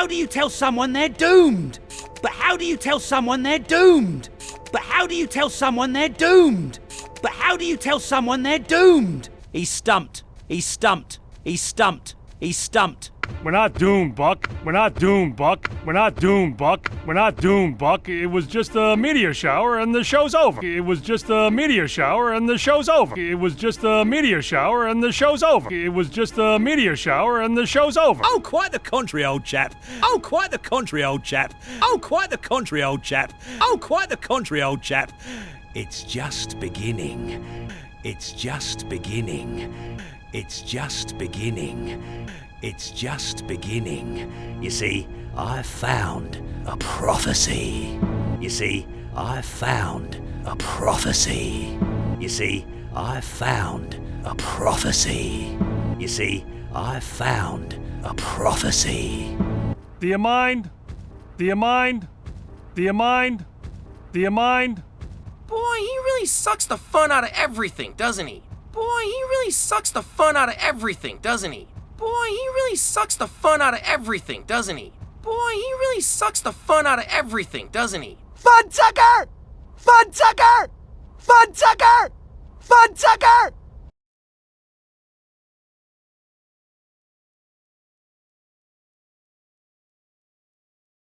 how do you tell someone they're doomed? But how do you tell someone they're doomed? But how do you tell someone they're doomed? But how do you tell someone they're doomed? He's stumped. He's stumped. He's stumped. He's stumped. We're not doomed, Buck. We're not doomed, Buck. We're not doomed, Buck. We're not doomed, Buck. It was just a meteor shower and the show's over. It was just a meteor shower and the show's over. It was just a meteor shower and the show's over. It was just a meteor shower and the show's over. Oh, quite the contrary, old chap. Oh, quite the contrary, old chap. Oh, quite the contrary, old chap. Oh, quite the contrary, old chap. It's just beginning. It's just beginning. It's just beginning. It's just beginning. You see, I've found a prophecy. You see, I've found a prophecy. You see, I've found a prophecy. You see, I've found a prophecy. Do you mind? Do you mind? Do you mind? Do you mind? Boy, he really sucks the fun out of everything, doesn't he? Boy, he really sucks the fun out of everything, doesn't he? Boy, he really sucks the fun out of everything, doesn't he? Boy, he really sucks the fun out of everything, doesn't he? Fun sucker! Fun sucker! Fun sucker! Fun sucker!